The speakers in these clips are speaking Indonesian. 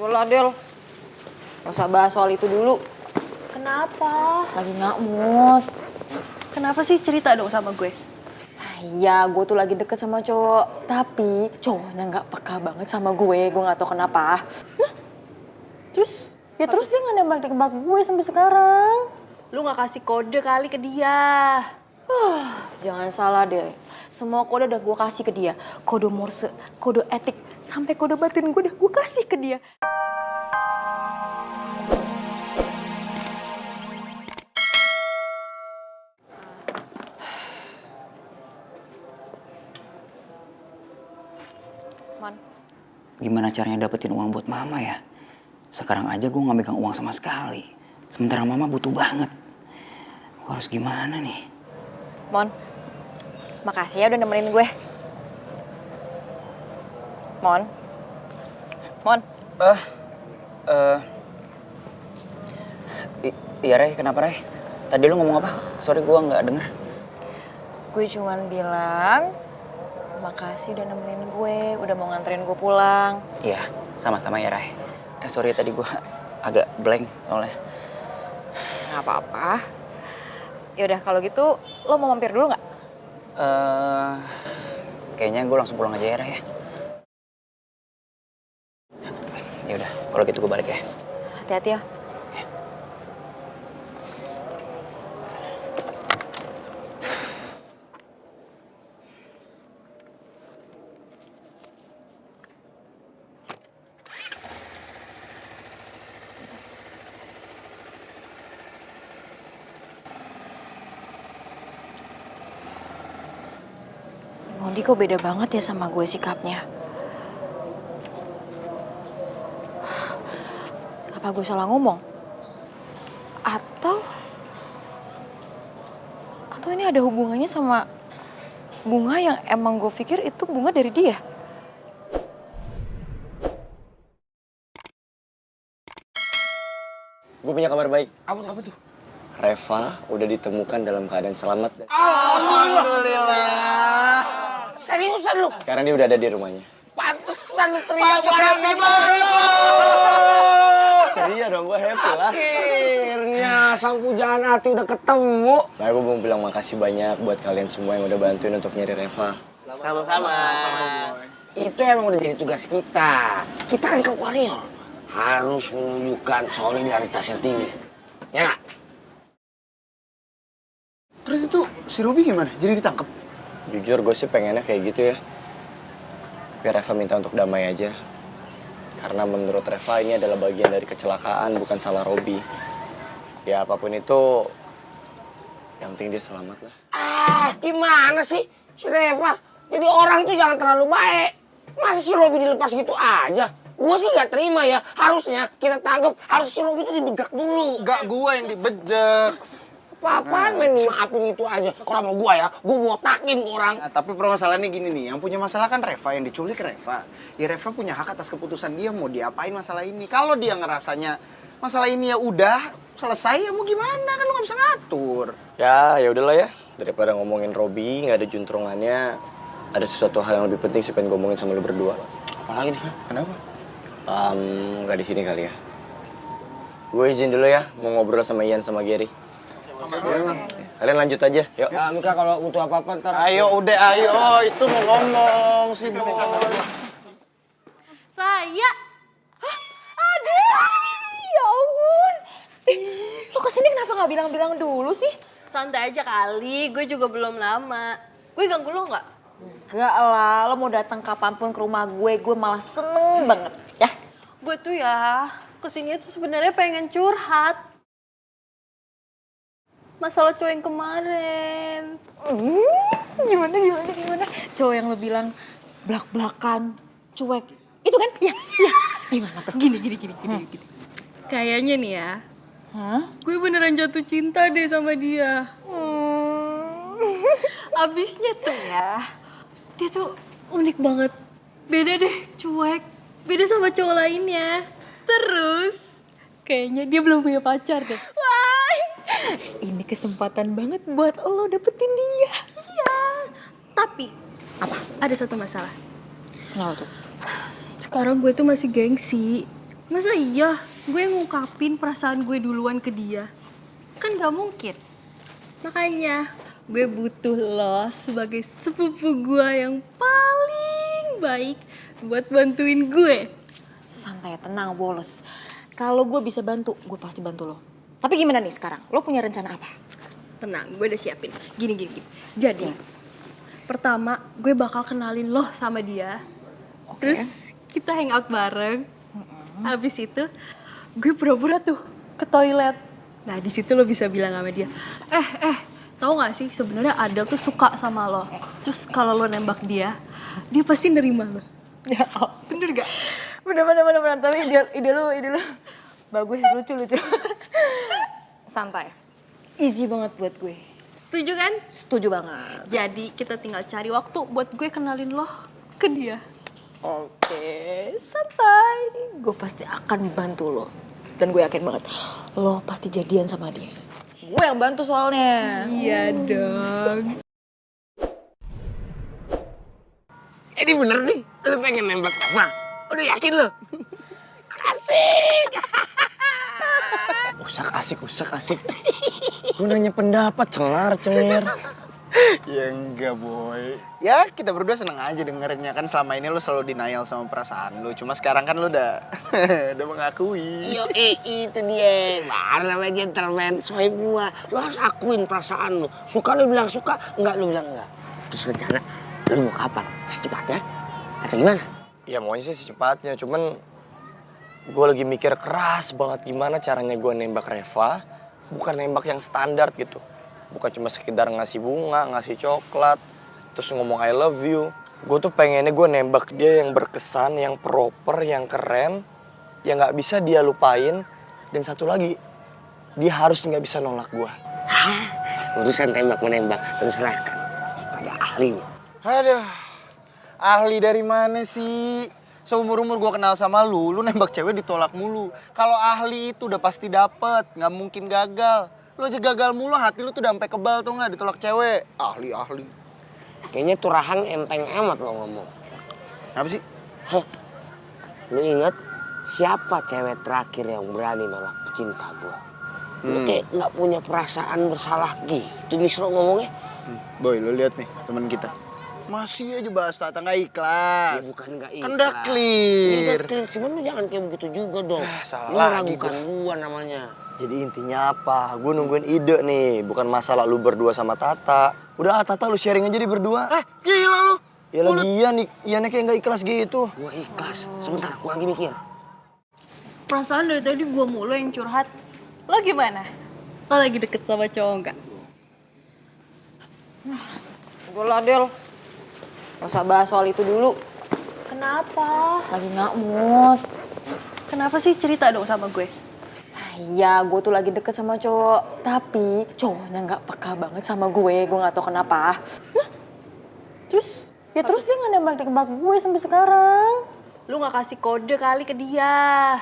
Udah lah, Del. Gak usah bahas soal itu dulu. Kenapa? Lagi gak mood. Kenapa sih, cerita dong sama gue? Iya, gue tuh lagi deket sama cowok. Tapi cowoknya gak peka banget sama gue. Gue gak tau kenapa. Hah? Terus? Ya terus dia gak nembak-nembak gue sampai sekarang. Lu gak kasih kode kali ke dia. Jangan salah deh. Semua kode udah gue kasih ke dia. Kode Morse, kode etik, sampai kode batin gue udah gue kasih ke dia. Man. Gimana caranya dapetin uang buat mama ya? Sekarang aja gue gak megang uang sama sekali. Sementara mama butuh banget. Gue harus gimana nih? Mon, makasih ya udah nemenin gue. Mon. Mon. Iya Ray, kenapa Ray? Tadi lu ngomong apa? Sorry gue gak denger. Gue cuman bilang, makasih udah nemenin gue, udah mau nganterin gue pulang. Iya, sama-sama ya Ray. Sorry tadi gue agak blank soalnya. Gak apa-apa. Yaudah kalau gitu, lo mau mampir dulu gak? Kayaknya gue langsung pulang aja ya Ray ya. Yaudah, kalau gitu gue balik ya. Hati-hati ya. Mondi kok beda banget ya sama gue sikapnya. Apa gue salah ngomong? Atau ini ada hubungannya sama bunga yang emang gue pikir itu bunga dari dia? Gue punya kabar baik. Apa tuh? Reva udah ditemukan dalam keadaan selamat. Alhamdulillah. Seriusan lu? Sekarang dia udah ada di rumahnya. Pantesan lu teriak happy banget. Ceria dong, gue happy lah. Akhirnya sang pujaan hati udah ketemu. Nah, gue mau bilang makasih banyak buat kalian semua yang udah bantuin untuk nyari Reva. Sama-sama. Itu emang udah jadi tugas kita. Kita kan ke warrior. Harus menunjukkan solidaritas yang tinggi. Ya nggak? Terus itu si Robi gimana? Jadi ditangkap? Jujur gue sih pengennya kayak gitu ya. Tapi Reva minta untuk damai aja. Karena menurut Reva ini adalah bagian dari kecelakaan, bukan salah Robi. Ya apapun itu, yang penting dia selamat lah. Gimana sih si Reva? Jadi orang tuh jangan terlalu baik. Masa si Robi dilepas gitu aja? Gue sih gak terima ya. Harusnya kita tangkap, harus si Robi tuh dibejak dulu. Enggak gua yang dibejek. Apa-apaan main maafin itu aja. Kalau sama gua ya, gua botakin tuh orang. Nah, tapi permasalahannya gini nih, yang punya masalah kan Reva, yang diculik Reva. Ya Reva punya hak atas keputusan dia mau diapain masalah ini. Kalau dia ngerasanya masalah ini ya udah selesai, ya mau gimana, kan lu gak bisa ngatur. Ya udahlah ya. Daripada ngomongin Robi, nggak ada juntrungannya. Ada sesuatu hal yang lebih penting sih pengen ngomongin sama lu berdua. Apalagi nih? Kenapa? Nggak di sini kali ya. Gue izin dulu ya, mau ngobrol sama Ian sama Gary. Kalian lanjut aja, yuk. Ya, Mika kalau butuh apa-apa ntar. Ayo, itu mau ngomong sih. Raya! Ade! Ya ampun! Lo kesini kenapa gak bilang-bilang dulu sih? Santai aja kali, gue juga belum lama. Gue ganggu lo nggak? Enggak lah, lo mau datang kapanpun ke rumah gue malah seneng banget, ya? Gue tuh ya, kesini tuh sebenarnya pengen curhat. Masalah cowok yang kemarin. Gimana? Cowok yang lo bilang belak-belakan, cuek. Itu kan? Iya. Gimana tuh? Gini. Kayaknya nih ya, gue beneran jatuh cinta deh sama dia. Abisnya tuh ya, dia tuh unik banget. Beda deh, cuek. Beda sama cowok lainnya. Terus, kayaknya dia belum punya pacar deh. Ini kesempatan banget buat lo dapetin dia. Iya. Tapi, ada satu masalah. Kenapa tuh? Sekarang gue tuh masih gengsi. Masa iya gue ngungkapin perasaan gue duluan ke dia? Kan gak mungkin. Makanya gue butuh lo sebagai sepupu gue yang paling baik buat bantuin gue. Santai, tenang, bolos. Kalau gue bisa bantu, gue pasti bantu lo. Tapi gimana nih sekarang? Lo punya rencana apa? Tenang, gue udah siapin. Gini. Jadi, pertama gue bakal kenalin lo sama dia. Terus kita hangout bareng. Habis itu gue pura-pura tuh ke toilet. Nah di situ lo bisa bilang sama dia, tahu nggak sih sebenarnya Adel tuh suka sama lo. Terus kalau lo nembak dia pasti nerima lo. Ya, Bener gak? bener. Tapi ide lu bagus, lucu. Santai. Easy banget buat gue. Setuju kan? Setuju banget. Jadi kita tinggal cari waktu buat gue kenalin lo ke dia. Oke, santai. Gue pasti akan bantu lo. Dan gue yakin banget, lo pasti jadian sama dia. Gue yang bantu soalnya. Iya dong. Ini bener nih, lu pengen nembak Reva? Udah yakin lu? Asik! Usak asik. Gue nanya pendapat, cengir. Ya enggak boy. Ya kita berdua seneng aja dengernya kan selama ini lo selalu denial sama perasaan lo. Cuma sekarang kan lo udah udah mengakui. Yo, itu dia. Baru namanya gentleman, sohib gua. Lu harus akuin perasaan lu. Suka lu bilang suka, enggak lu bilang enggak. Terus rencana, lu mau kapan? Secepatnya? Atau gimana? Ya maunya sih secepatnya, cuman gue lagi mikir keras banget gimana caranya gue nembak Reva. Bukan nembak yang standar gitu. Bukan cuma sekedar ngasih bunga, ngasih coklat, terus ngomong I love you. Gue tuh pengennya gue nembak dia yang berkesan, yang proper, yang keren, yang gak bisa dia lupain. Dan satu lagi, dia harus gak bisa nolak gue. Urusan tembak-menembak, terus serahkan pada ahlinya. Aduh, ahli dari mana sih? Seumur-umur gue kenal sama lu nembak cewek ditolak mulu. Kalau ahli itu udah pasti dapet, nggak mungkin gagal. Lu aja gagal mulu, hati lu tuh udah sampai kebal tuh nggak ditolak cewek. Ahli. Kayaknya tuh Rahang enteng amat lo ngomong. Apa sih? Hah? Lu inget siapa cewek terakhir yang berani nolak cinta gua? Lu kayak nggak punya perasaan bersalah gitu Misro ngomongnya. Boy, lu lihat nih teman kita. Masih aja bahas Tata nggak ikhlas. Ya bukan nggak ikhlas. Kan udah clear. Udah clear, cuman lu jangan kayak begitu juga dong. salah Lu lagi ragukan gua namanya. Jadi intinya apa? Gue nungguin ide nih, bukan masalah lu berdua sama Tata. Udah Tata lu sharing aja di berdua. Gila lu. Ya lagian nih, Iannya kayak gak ikhlas gitu. Gua ikhlas. Sebentar, gua lagi mikir. Perasaan dari tadi gue mulu yang curhat. Lo gimana? Lo lagi deket sama cowok nggak? Udah lah, Del. Gak usah bahas soal itu dulu. Kenapa? Lagi nggak mood. Kenapa sih cerita dong sama gue? Iya, gue tuh lagi deket sama cowok. Tapi cowoknya nggak peka banget sama gue. Gue nggak tahu kenapa. Terus? Ya terus dia nggak nembak-nembak gue sampai sekarang. Lu nggak kasih kode kali ke dia.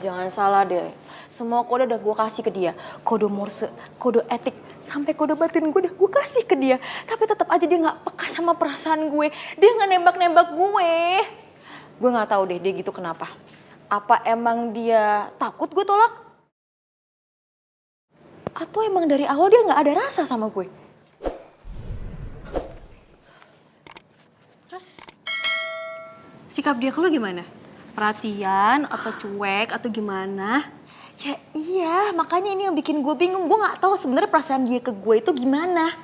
Jangan salah deh. Semua kode udah gue kasih ke dia. Kode Morse, kode etik, sampai kode batin gue udah gue kasih ke dia. Tapi tetap aja dia nggak peka sama perasaan gue. Dia nggak nembak-nembak gue. Gue nggak tahu deh dia gitu kenapa. Apa emang dia takut gue tolak? Atau emang dari awal dia nggak ada rasa sama gue? Terus sikap dia ke lu gimana? Perhatian atau cuek atau gimana? Ya iya, makanya ini yang bikin gue bingung. Gue nggak tahu sebenarnya perasaan dia ke gue itu gimana.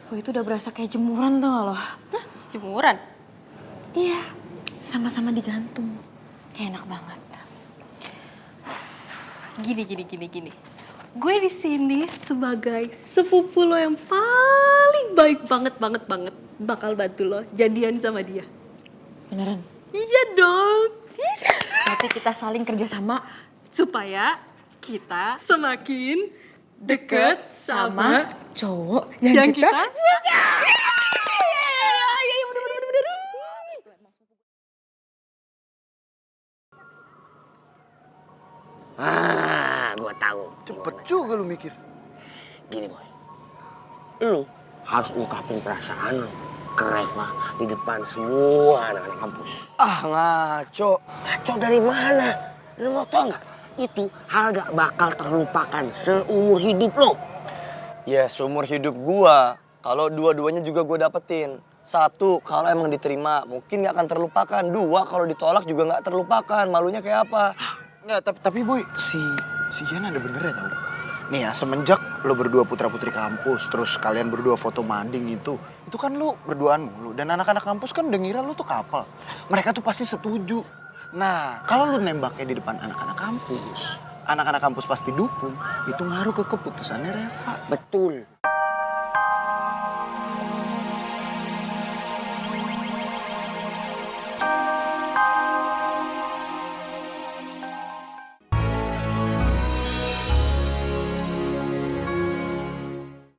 Gue itu udah berasa kayak jemuran, tau gak lo? Hah? Jemuran? Iya, sama-sama digantung. Kayak enak banget. Gini. Gue di sini sebagai sepupu lo yang paling baik banget bakal bantu lo jadian sama dia. Beneran? Iya dong. Berarti kita saling kerjasama Supaya kita semakin deket sama cowok yang kita suka. Gua tahu. Cepet juga lu mikir. Gini boy, lu harus ungkapin perasaan lu ke Reva di depan semua anak-anak kampus. Ah ngaco. Ngaco dari mana? Lo mau tau nggak? Itu hal gak bakal terlupakan seumur hidup lo. Ya, seumur hidup gua, kalau dua-duanya juga gua dapetin. Satu, kalau emang diterima, mungkin gak akan terlupakan. Dua, kalau ditolak juga gak terlupakan. Malunya kayak apa? Nggak, tapi boy, si Ian ada benernya tau. Nih ya, semenjak lo berdua putra-putri kampus, terus kalian berdua foto mading itu kan lo berduaan mulu. Dan anak-anak kampus kan udah ngira lo tuh couple. Mereka tuh pasti setuju. Nah, kalau lo nembaknya di depan anak-anak kampus pasti dukung. Itu ngaruh ke keputusannya Reva. Betul.